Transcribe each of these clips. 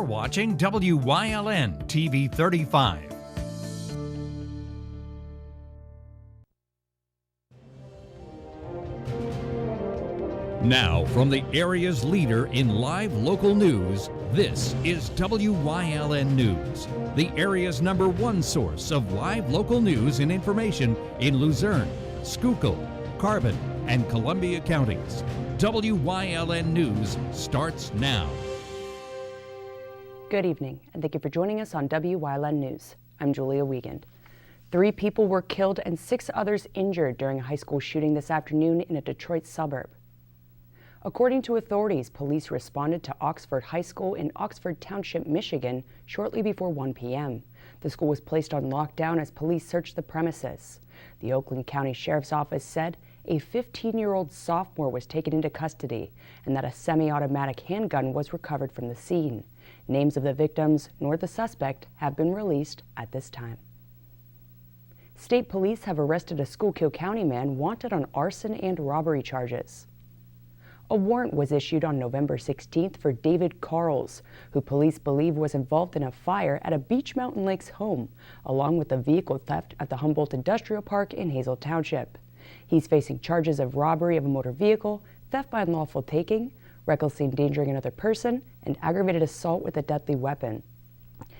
You're watching WYLN TV 35. Now, from the area's leader in live local news, this is WYLN News, the area's #1 source of live local news and information in Luzerne, Schuylkill, Carbon, and Columbia counties. WYLN News starts now. Good evening, and thank you for joining us on WYLN News. I'm Julia Wiegand. 3 people were killed and 6 others injured during a high school shooting this afternoon in a Detroit suburb. According to authorities, police responded to Oxford High School in Oxford Township, Michigan, shortly before 1 p.m. The school was placed on lockdown as police searched the premises. The Oakland County Sheriff's Office said a 15-year-old sophomore was taken into custody and that a semi-automatic handgun was recovered from the scene. Names of the victims nor the suspect have been released at this time. State police have arrested a Schuylkill County man wanted on arson and robbery charges. A warrant was issued on November 16th for David Carls, who police believe was involved in a fire at a Beach Mountain Lakes home, along with a vehicle theft at the Humboldt Industrial Park in Hazel Township. He's facing charges of robbery of a motor vehicle, theft by unlawful taking, recklessly endangering another person, and aggravated assault with a deadly weapon.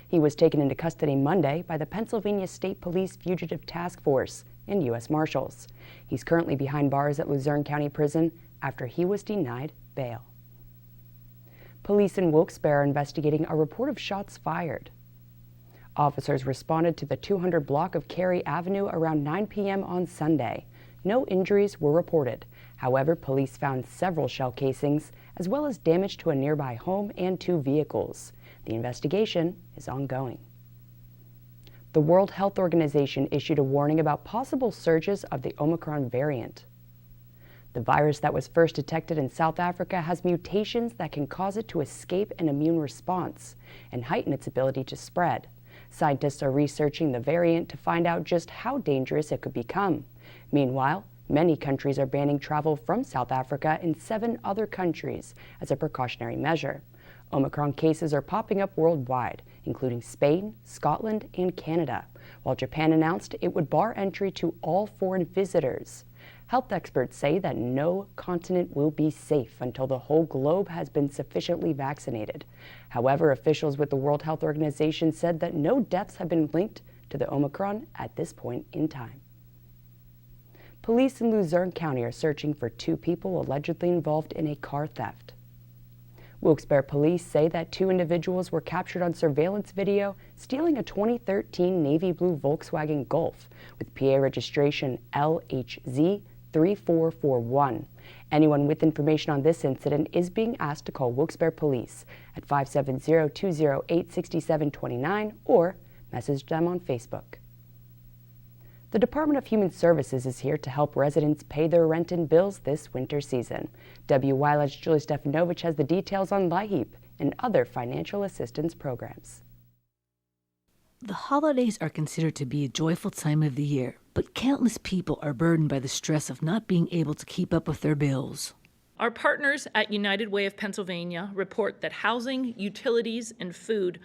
He was taken into custody Monday by the Pennsylvania State Police Fugitive Task Force and U.S. Marshals. He's currently behind bars at Luzerne County Prison after he was denied bail. Police in Wilkes-Barre are investigating a report of shots fired. Officers responded to the 200 block of Cary Avenue around 9 p.m. on Sunday. No injuries were reported. However, police found several shell casings, as well as damage to a nearby home and 2 vehicles. The investigation is ongoing. The World Health Organization issued a warning about possible surges of the Omicron variant. The virus that was first detected in South Africa has mutations that can cause it to escape an immune response and heighten its ability to spread. Scientists are researching the variant to find out just how dangerous it could become. Meanwhile, many countries are banning travel from South Africa in 7 other countries as a precautionary measure. Omicron cases are popping up worldwide, including Spain, Scotland, and Canada, while Japan announced it would bar entry to all foreign visitors. Health experts say that no continent will be safe until the whole globe has been sufficiently vaccinated. However, officials with the World Health Organization said that no deaths have been linked to the Omicron at this point in time. Police in Luzerne County are searching for 2 people allegedly involved in a car theft. Wilkes-Barre police say that 2 individuals were captured on surveillance video stealing a 2013 navy blue Volkswagen Golf with PA registration LHZ 3441. Anyone with information on this incident is being asked to call Wilkes-Barre Police at 570-208-6729 or message them on Facebook. The Department of Human Services is here to help residents pay their rent and bills this winter season. WYLN's Julie Stefanovich has the details on LIHEAP and other financial assistance programs. The holidays are considered to be a joyful time of the year, but countless people are burdened by the stress of not being able to keep up with their bills. Our partners at United Way of Pennsylvania report that housing, utilities, and food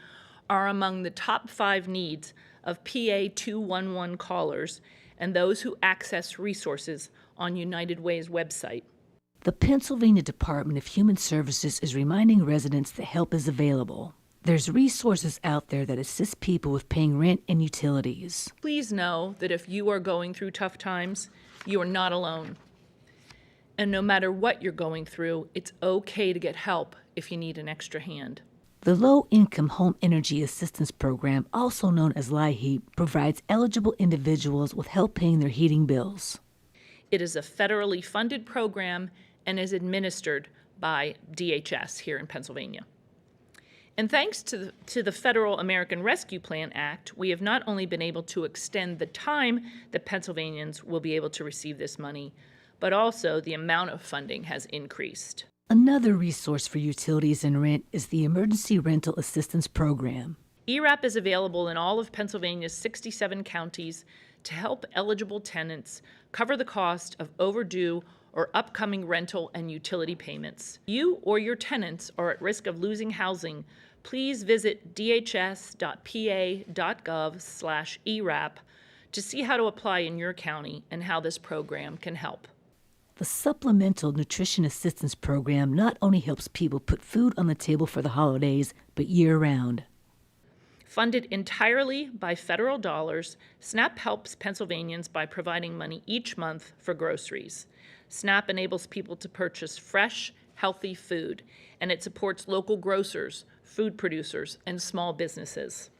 are among the top 5 needs of PA 211 callers and those who access resources on United Way's website. The Pennsylvania Department of Human Services is reminding residents that help is available. There's resources out there that assist people with paying rent and utilities. Please know that if you are going through tough times, you are not alone. And no matter what you're going through, it's okay to get help if you need an extra hand. The Low-Income Home Energy Assistance Program, also known as LIHEAP, provides eligible individuals with help paying their heating bills. It is a federally funded program and is administered by DHS here in Pennsylvania. And thanks to the Federal American Rescue Plan Act, we have not only been able to extend the time that Pennsylvanians will be able to receive this money, but also the amount of funding has increased. Another resource for utilities and rent is the Emergency Rental Assistance Program. ERAP is available in all of Pennsylvania's 67 counties to help eligible tenants cover the cost of overdue or upcoming rental and utility payments. You or your tenants are at risk of losing housing. Please visit dhs.pa.gov/ERAP to see how to apply in your county and how this program can help. The Supplemental Nutrition Assistance Program not only helps people put food on the table for the holidays, but year-round. Funded entirely by federal dollars, SNAP helps Pennsylvanians by providing money each month for groceries. SNAP enables people to purchase fresh, healthy food, and it supports local grocers, food producers, and small businesses.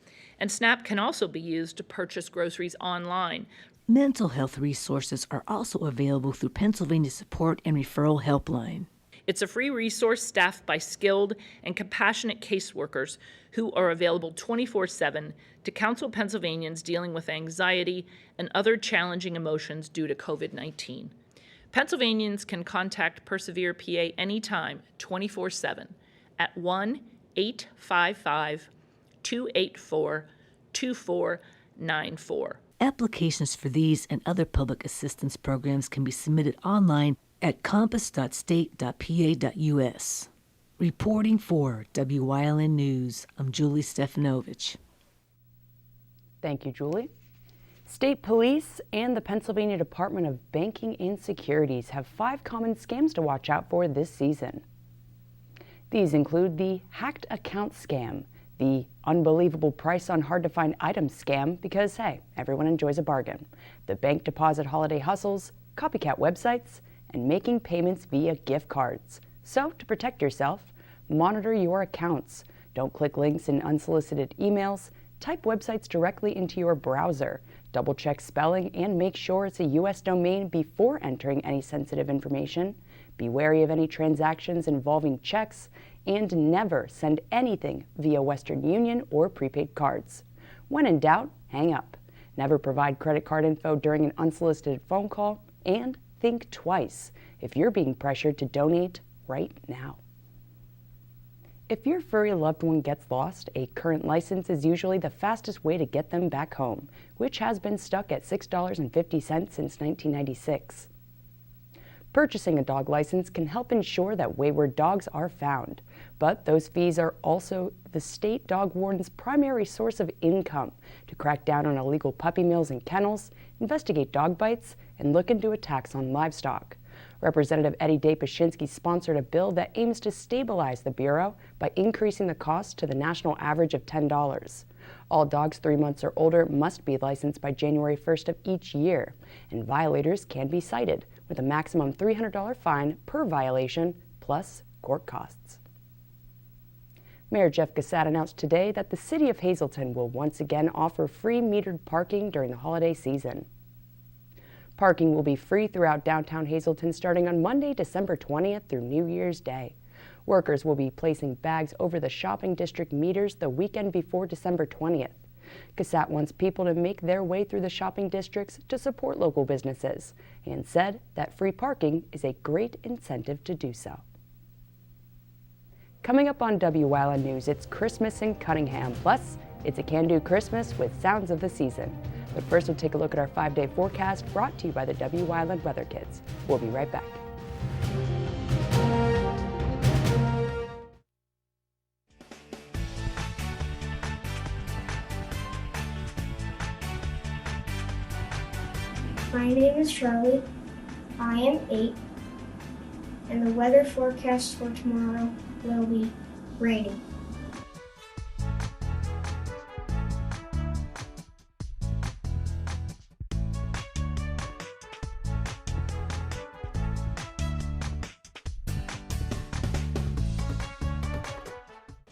And SNAP can also be used to purchase groceries online. Mental health resources are also available through Pennsylvania Support and Referral Helpline. It's a free resource staffed by skilled and compassionate caseworkers who are available 24/7 to counsel Pennsylvanians dealing with anxiety and other challenging emotions due to COVID-19. Pennsylvanians can contact Persevere PA anytime, 24/7, at 1-855-284-2494. Applications for these and other public assistance programs can be submitted online at compass.state.pa.us. Reporting for WYLN News, I'm Julie Stefanovich. Thank you, Julie. State Police and the Pennsylvania Department of Banking and Securities have 5 common scams to watch out for this season. These include the hacked account scam, the unbelievable price on hard-to-find items scam because, hey, everyone enjoys a bargain, the bank deposit holiday hustles, copycat websites, and making payments via gift cards. So, to protect yourself, monitor your accounts. Don't click links in unsolicited emails. Type websites directly into your browser. Double-check spelling and make sure it's a U.S. domain before entering any sensitive information. Be wary of any transactions involving checks, and never send anything via Western Union or prepaid cards. When in doubt, hang up. Never provide credit card info during an unsolicited phone call, and think twice if you're being pressured to donate right now. If your furry loved one gets lost, a current license is usually the fastest way to get them back home, which has been stuck at $6.50 since 1996. Purchasing a dog license can help ensure that wayward dogs are found, but those fees are also the state dog warden's primary source of income to crack down on illegal puppy mills and kennels, investigate dog bites, and look into attacks on livestock. Representative Eddie Dapashinsky sponsored a bill that aims to stabilize the Bureau by increasing the cost to the national average of $10. All dogs 3 months or older must be licensed by January 1st of each year, and violators can be cited with a maximum $300 fine per violation, plus court costs. Mayor Jeff Gassat announced today that the City of Hazleton will once again offer free metered parking during the holiday season. Parking will be free throughout downtown Hazleton starting on Monday, December 20th through New Year's Day. Workers will be placing bags over the shopping district meters the weekend before December 20th. Gassat wants people to make their way through the shopping districts to support local businesses and said that free parking is a great incentive to do so. Coming up on WYLN News, it's Christmas in Cunningham, plus it's a can-do Christmas with sounds of the season. But first, we'll take a look at our 5-day forecast brought to you by the WYLN Weather Kids. We'll be right back. My name is Charlie. I am 8, and the weather forecast for tomorrow will be rainy.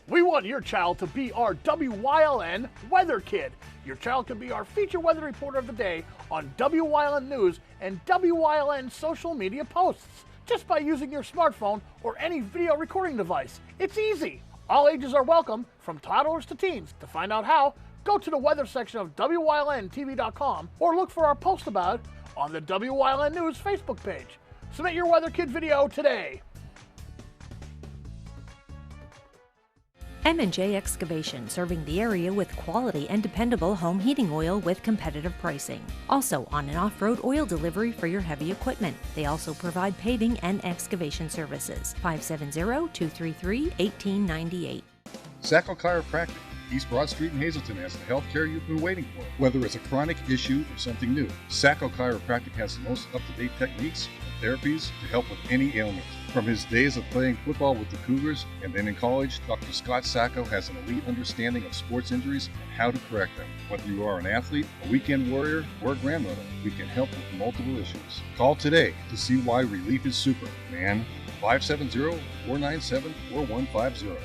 We want your child to be our WYLN Weather Kid. Your child can be our feature weather reporter of the day on WYLN News and WYLN social media posts just by using your smartphone or any video recording device. It's easy. All ages are welcome, from toddlers to teens. To find out how, go to the weather section of WYLNTV.com or look for our post about it on the WYLN News Facebook page. Submit your Weather Kid video today. M&J Excavation, serving the area with quality and dependable home heating oil with competitive pricing. Also on and off-road oil delivery for your heavy equipment. They also provide paving and excavation services. 570-233-1898. Sacco Chiropractic, East Broad Street in Hazleton, has the health care you've been waiting for. Whether it's a chronic issue or something new, Sacco Chiropractic has the most up-to-date techniques and therapies to help with any ailment. From his days of playing football with the Cougars and then in college, Dr. Scott Sacco has an elite understanding of sports injuries and how to correct them. Whether you are an athlete, a weekend warrior, or a grandmother, we can help with multiple issues. Call today to see why relief is super, man. 570-497-4150.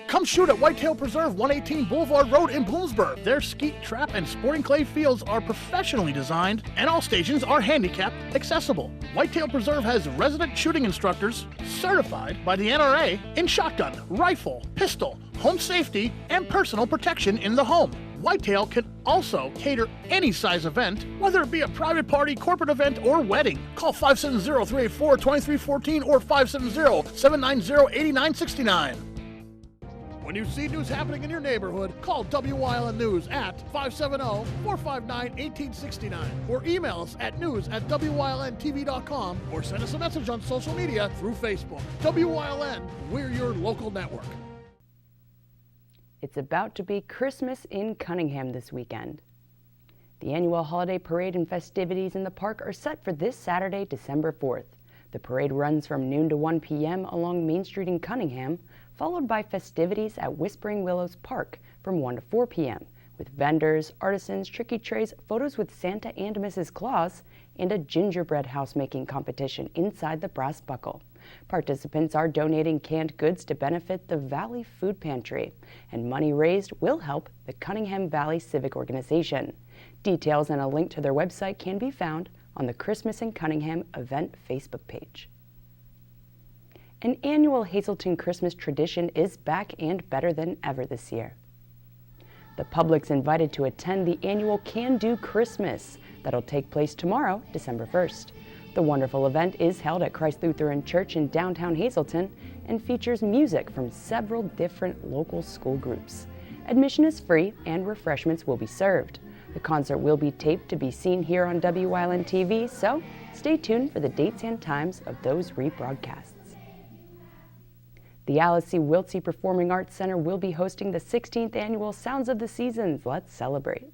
Come shoot at Whitetail Preserve, 118 Boulevard Road in Bloomsburg. Their skeet, trap, and sporting clay fields are professionally designed, and all stations are handicap accessible. Whitetail Preserve has resident shooting instructors certified by the NRA in shotgun, rifle, pistol, home safety, and personal protection in the home. Whitetail can also cater any size event, whether it be a private party, corporate event, or wedding. Call 570-384-2314 or 570-790-8969. When you see news happening in your neighborhood, call WYLN News at 570-459-1869 or email us at news@wylntv.com or send us a message on social media through Facebook. WYLN, we're your local network. It's about to be Christmas in Cunningham this weekend. The annual holiday parade and festivities in the park are set for this Saturday, December 4th. The parade runs from noon to 1 p.m. along Main Street in Cunningham, followed by festivities at Whispering Willows Park from 1 to 4 p.m., with vendors, artisans, tricky trays, photos with Santa and Mrs. Claus, and a gingerbread house-making competition inside the Brass Buckle. Participants are donating canned goods to benefit the Valley Food Pantry, and money raised will help the Cunningham Valley Civic Organization. Details and a link to their website can be found on the Christmas in Cunningham event Facebook page. An annual Hazleton Christmas tradition is back and better than ever this year. The public's invited to attend the annual Can Do Christmas that'll take place tomorrow, December 1st. The wonderful event is held at Christ Lutheran Church in downtown Hazleton and features music from several different local school groups. Admission is free and refreshments will be served. The concert will be taped to be seen here on WYLN TV, so stay tuned for the dates and times of those rebroadcasts. The Alice C. Wiltsey Performing Arts Center will be hosting the 16th annual Sounds of the Seasons. Let's celebrate.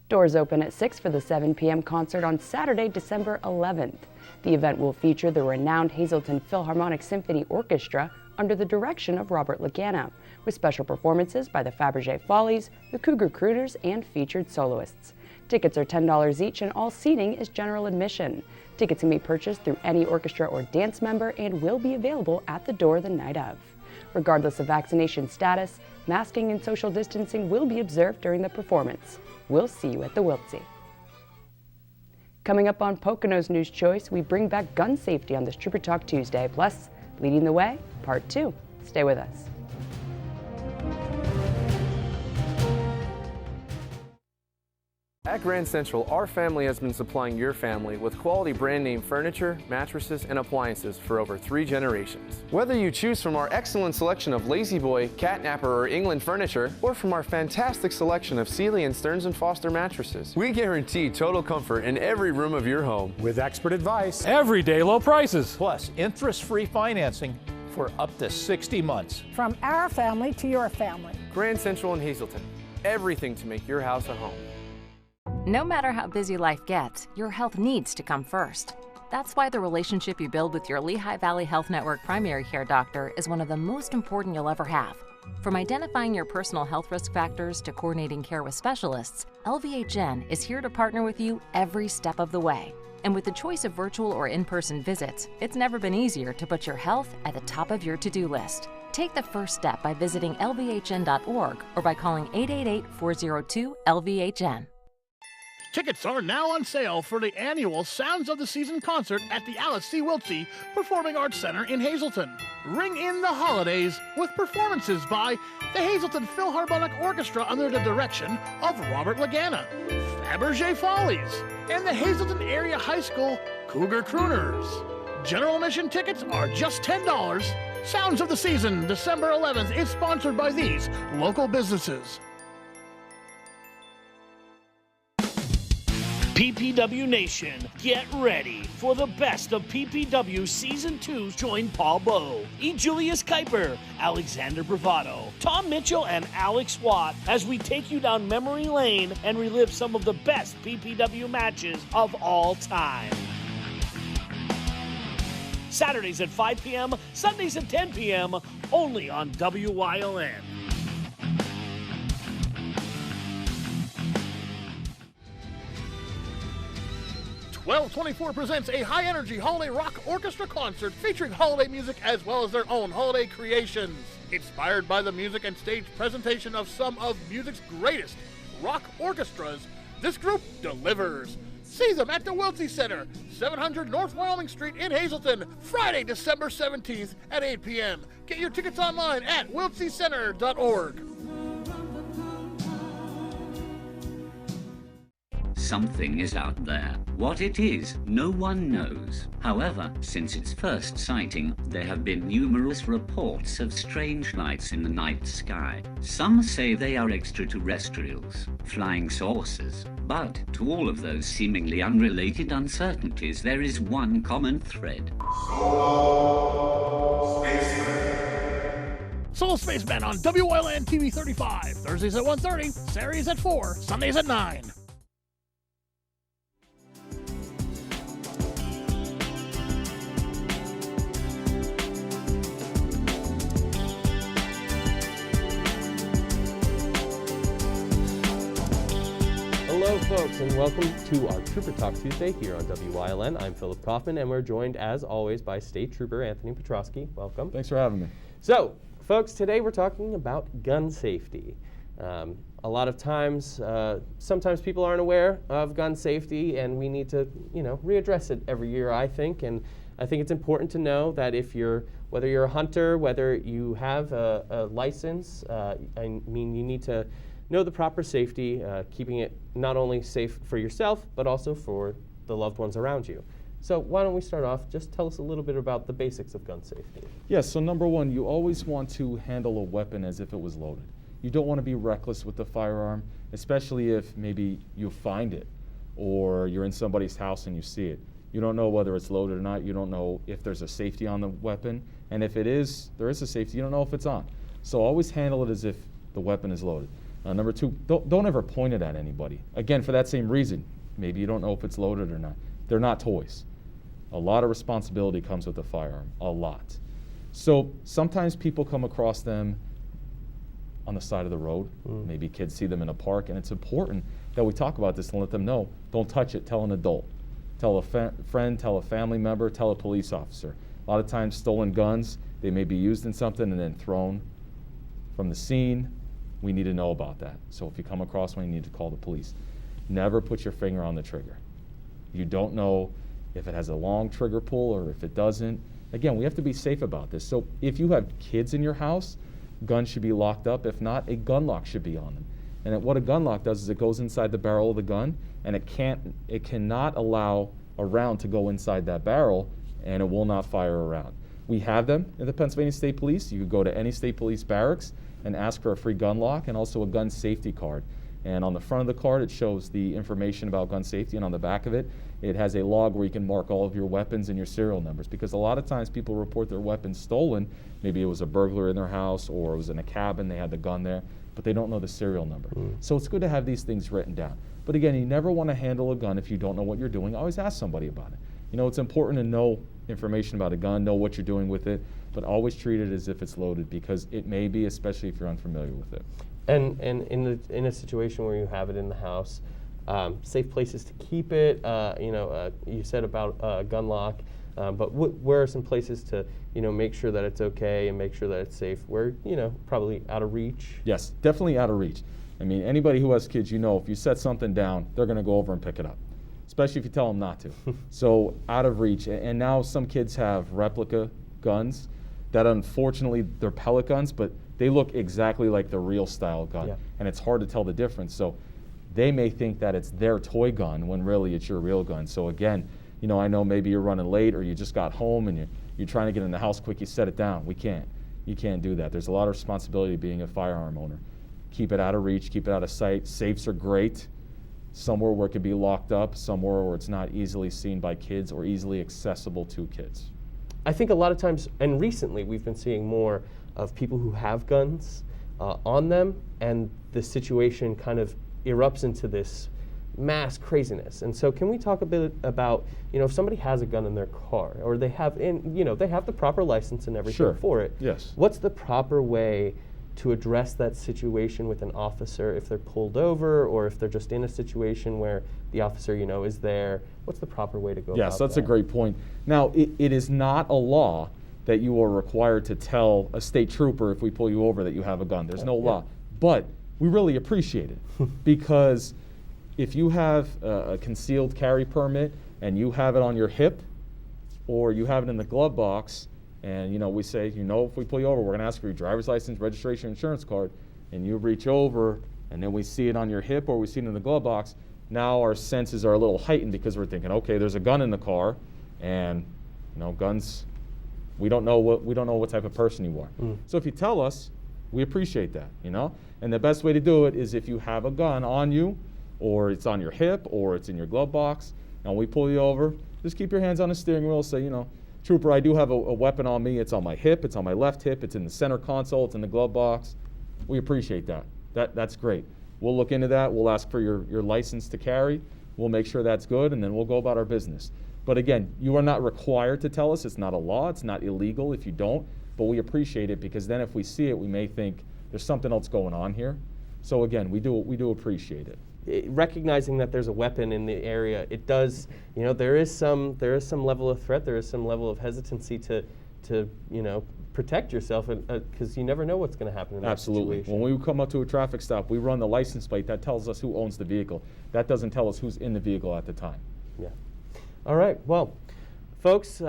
Doors open at 6 for the 7 p.m. concert on Saturday, December 11th. The event will feature the renowned Hazleton Philharmonic Symphony Orchestra under the direction of Robert Lagana, with special performances by the Fabergé Follies, the Cougar Crooners, and featured soloists. Tickets are $10 each and all seating is general admission. Tickets can be purchased through any orchestra or dance member and will be available at the door the night of. Regardless of vaccination status, masking and social distancing will be observed during the performance. We'll see you at the Wiltsey. Coming up on Pocono's News Choice, we bring back gun safety on this Trooper Talk Tuesday, plus Leading the Way, Part 2. Stay with us. At Grand Central, our family has been supplying your family with quality brand name furniture, mattresses, and appliances for over 3 generations. Whether you choose from our excellent selection of Lazy Boy, Catnapper, or England furniture, or from our fantastic selection of Sealy and Stearns & Foster mattresses, we guarantee total comfort in every room of your home. With expert advice, everyday low prices, plus interest-free financing for up to 60 months. From our family to your family. Grand Central in Hazleton. Everything to make your house a home. No matter how busy life gets, your health needs to come first. That's why the relationship you build with your Lehigh Valley Health Network primary care doctor is one of the most important you'll ever have. From identifying your personal health risk factors to coordinating care with specialists, LVHN is here to partner with you every step of the way. And with the choice of virtual or in-person visits, it's never been easier to put your health at the top of your to-do list. Take the first step by visiting lvhn.org or by calling 888-402-LVHN. Tickets are now on sale for the annual Sounds of the Season concert at the Alice C. Wiltsey Performing Arts Center in Hazleton. Ring in the holidays with performances by the Hazleton Philharmonic Orchestra under the direction of Robert Lagana, Fabergé Follies, and the Hazleton Area High School Cougar Crooners. General admission tickets are just $10, Sounds of the Season, December 11th, is sponsored by these local businesses. PPW Nation, get ready for the best of PPW Season 2. Join Paul Bowe, E. Julius Kuiper, Alexander Bravado, Tom Mitchell, and Alex Watt as we take you down memory lane and relive some of the best PPW matches of all time. Saturdays at 5 p.m., Sundays at 10 p.m., only on WYLN. 1224 presents a high-energy holiday rock orchestra concert featuring holiday music as well as their own holiday creations. Inspired by the music and stage presentation of some of music's greatest rock orchestras, this group delivers. See them at the Wiltsey Center, 700 North Wyoming Street in Hazleton, Friday, December 17th at 8 p.m. Get your tickets online at wiltseycenter.org. Something is out there. What it is, no one knows. However, since its first sighting, there have been numerous reports of strange lights in the night sky. Some say they are extraterrestrials, flying saucers. But to all of those seemingly unrelated uncertainties, there is one common thread. Solo Spaceman on WYLN TV 35. Thursdays at 1:30, Saturdays at 4, Sundays at 9. Hello, folks, and welcome to our Trooper Talk Tuesday here on WYLN. I'm Philip Kaufman, and we're joined, as always, by State Trooper Anthony Petrosky. Welcome. Thanks for having me. So, folks, today we're talking about gun safety. A lot of times, sometimes people aren't aware of gun safety, and we need to, readdress it every year, I think. And I think it's important to know that whether you're a hunter, whether you have a license, you need to know the proper safety, keeping it not only safe for yourself, but also for the loved ones around you. So why don't we start off, just tell us a little bit about the basics of gun safety. Yes, so number one, you always want to handle a weapon as if it was loaded. You don't want to be reckless with the firearm, especially if maybe you find it or you're in somebody's house and you see it. You don't know whether it's loaded or not. You don't know if there's a safety on the weapon. And if there is a safety, you don't know if it's on. So always handle it as if the weapon is loaded. Number two, don't ever point it at anybody. Again, for that same reason, maybe you don't know if it's loaded or not. They're not toys. A lot of responsibility comes with a firearm, a lot. So sometimes people come across them on the side of the road. Maybe kids see them in a park, and it's important that we talk about this and let them know, don't touch it, tell an adult. Tell a friend, tell a family member, tell a police officer. A lot of times stolen guns, they may be used in something and then thrown from the scene. We need to know about that. So if you come across one, you need to call the police. Never put your finger on the trigger. You don't know if it has a long trigger pull or if it doesn't. Again, we have to be safe about this. So if you have kids in your house, guns should be locked up. If not, a gun lock should be on them. And what a gun lock does is it goes inside the barrel of the gun, and it cannot allow a round to go inside that barrel, and it will not fire a round. We have them in the Pennsylvania State Police. You could go to any state police barracks and ask for a free gun lock and also a gun safety card. And on the front of the card, it shows the information about gun safety, and on the back of it, it has a log where you can mark all of your weapons and your serial numbers, because a lot of times people report their weapons stolen. Maybe it was a burglar in their house or it was in a cabin, they had the gun there, but they don't know the serial number. So it's good to have these things written down. But again, you never want to handle a gun if you don't know what you're doing. Always ask somebody about it. It's important to know information about a gun, know what you're doing with it, but always treat it as if it's loaded, because it may be, especially if you're unfamiliar with it. And in a situation where you have it in the house, safe places to keep it. You said about a gun lock, but where are some places to make sure that it's okay and make sure that it's safe? Where probably out of reach. Yes, definitely out of reach. I mean, anybody who has kids, if you set something down, they're going to go over and pick it up, especially if you tell them not to. So out of reach. And now some kids have replica guns that, unfortunately, they're pellet guns, but they look exactly like the real style gun. Yeah. And it's hard to tell the difference. So they may think that it's their toy gun when really it's your real gun. So again, I know maybe you're running late or you just got home and you're trying to get in the house quick, you set it down. We can't. You can't do that. There's a lot of responsibility being a firearm owner. Keep it out of reach, keep it out of sight. Safes are great. Somewhere where it can be locked up, somewhere where it's not easily seen by kids or easily accessible to kids. I think a lot of times, and recently we've been seeing more of people who have guns on them, and the situation kind of erupts into this mass craziness. And so can we talk a bit about, if somebody has a gun in their car, or they have they have the proper license and everything for it. Yes. What's the proper way to address that situation with an officer if they're pulled over, or if they're just in a situation where the officer, is there? What's the proper way to go about that? Yes, that's a great point. Now, it is not a law that you are required to tell a state trooper if we pull you over that you have a gun. There's no law. But we really appreciate it because if you have a concealed carry permit and you have it on your hip or you have it in the glove box, and we say, if we pull you over, we're going to ask for your driver's license, registration, insurance card, and you reach over and then we see it on your hip or we see it in the glove box, now our senses are a little heightened because we're thinking, okay, there's a gun in the car, and guns, we don't know what type of person you are. So if you tell us, we appreciate that, And the best way to do it is if you have a gun on you, or it's on your hip, or it's in your glove box, and we pull you over, just keep your hands on the steering wheel, say, Trooper, I do have a weapon on me. It's on my hip, it's on my left hip, it's in the center console, it's in the glove box. We appreciate that. That's great. We'll look into that. We'll ask for your license to carry. We'll make sure that's good, and then we'll go about our business. But again, you are not required to tell us. It's not a law. It's not illegal if you don't. But we appreciate it because then if we see it, we may think there's something else going on here. So again, we do appreciate it. Recognizing that there's a weapon in the area, it does, there is some level of threat, there is some level of hesitancy to protect yourself, because you never know what's going to happen in that situation. When we come up to a traffic stop, we run the license plate. That tells us who owns the vehicle. That doesn't tell us who's in the vehicle at the time. Yeah. All right. Well, folks,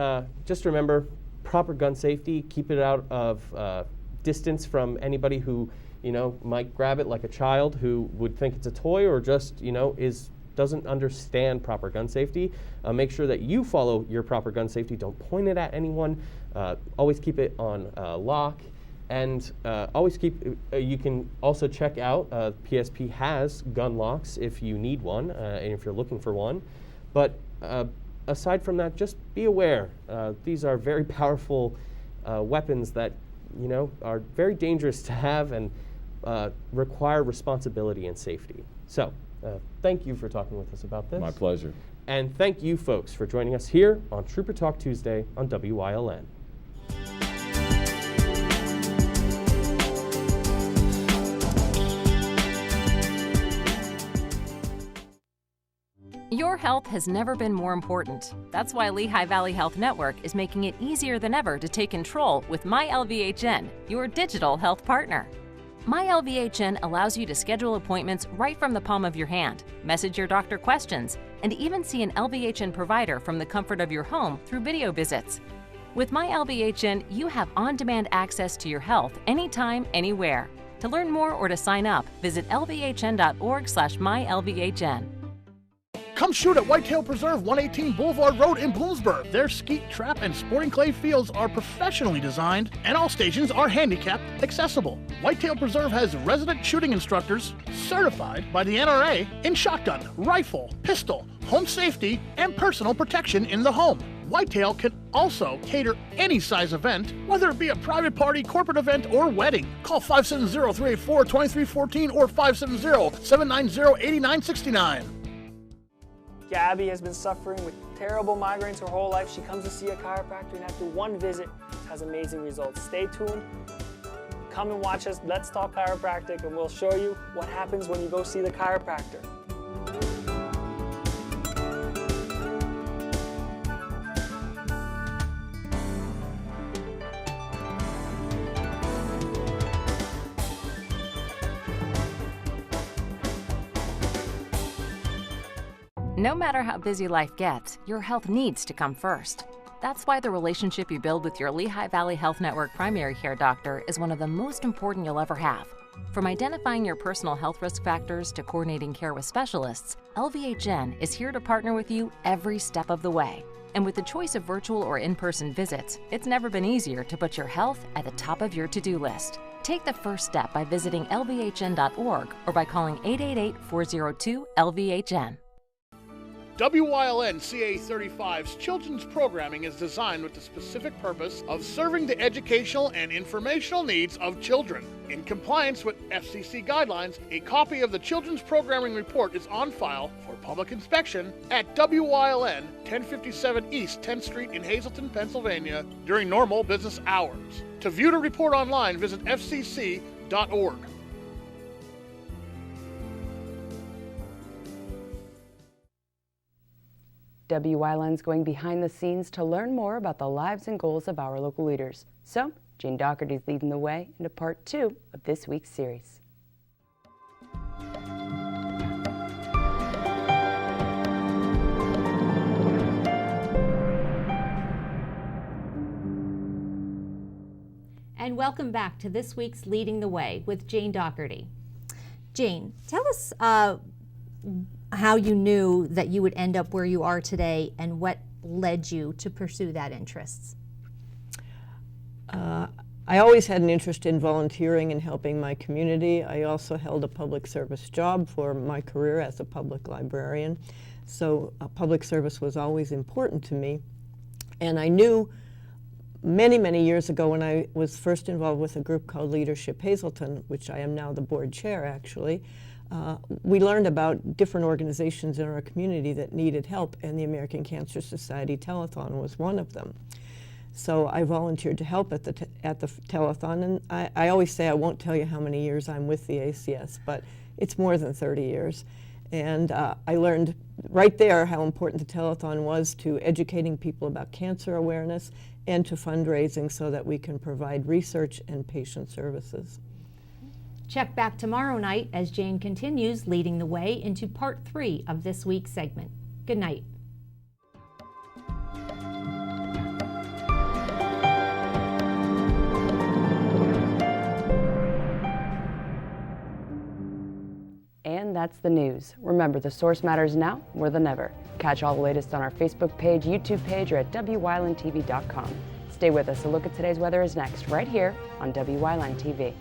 just remember proper gun safety. Keep it out of distance from anybody who might grab it like a child who would think it's a toy, or just, doesn't understand proper gun safety. Make sure that you follow your proper gun safety. Don't point it at anyone. Always keep it on lock. And always you can also check out, PSP has gun locks if you need one, and if you're looking for one. But aside from that, just be aware. These are very powerful weapons that, are very dangerous to have and require responsibility and safety. So, thank you for talking with us about this. My pleasure. And thank you, folks, for joining us here on Trooper Talk Tuesday on WYLN. Your health has never been more important. That's why Lehigh Valley Health Network is making it easier than ever to take control with MyLVHN, your digital health partner. MyLVHN allows you to schedule appointments right from the palm of your hand, message your doctor questions, and even see an LVHN provider from the comfort of your home through video visits. With MyLVHN, you have on-demand access to your health anytime, anywhere. To learn more or to sign up, visit lvhn.org/mylvhn. Come shoot at Whitetail Preserve, 118 Boulevard Road in Bloomsburg. Their skeet, trap, and sporting clay fields are professionally designed, and all stations are handicapped accessible. Whitetail Preserve has resident shooting instructors certified by the NRA in shotgun, rifle, pistol, home safety, and personal protection in the home. Whitetail can also cater any size event, whether it be a private party, corporate event, or wedding. Call 570-384-2314 or 570-790-8969. Gabby has been suffering with terrible migraines her whole life. She comes to see a chiropractor, and after one visit, has amazing results. Stay tuned. Come and watch us. Let's Talk Chiropractic, and we'll show you what happens when you go see the chiropractor. No matter how busy life gets, your health needs to come first. That's why the relationship you build with your Lehigh Valley Health Network primary care doctor is one of the most important you'll ever have. From identifying your personal health risk factors to coordinating care with specialists, LVHN is here to partner with you every step of the way. And with the choice of virtual or in-person visits, it's never been easier to put your health at the top of your to-do list. Take the first step by visiting lvhn.org or by calling 888-402-LVHN. WYLN CA35's children's programming is designed with the specific purpose of serving the educational and informational needs of children. In compliance with FCC guidelines, a copy of the Children's Programming Report is on file for public inspection at WYLN 1057 East 10th Street in Hazleton, Pennsylvania during normal business hours. To view the report online, visit fcc.org. WYLN's going behind the scenes to learn more about the lives and goals of our local leaders. So, Jane Doherty's leading the way into part 2 of this week's series. And welcome back to this week's Leading the Way with Jane Doherty. Jane, tell us how you knew that you would end up where you are today and what led you to pursue that interest. I always had an interest in volunteering and helping my community. I also held a public service job for my career as a public librarian. So public service was always important to me. And I knew many, many years ago when I was first involved with a group called Leadership Hazleton, which I am now the board chair actually, we learned about different organizations in our community that needed help, and the American Cancer Society Telethon was one of them. So I volunteered to help at the telethon, and I always say I won't tell you how many years I'm with the ACS, but it's more than 30 years. And I learned right there how important the telethon was to educating people about cancer awareness and to fundraising so that we can provide research and patient services. Check back tomorrow night as Jane continues leading the way into part 3 of this week's segment. Good night. And that's the news. Remember, the source matters now more than ever. Catch all the latest on our Facebook page, YouTube page, or at WYLNTV.com. Stay with us. A look at today's weather is next, right here on WYLN TV.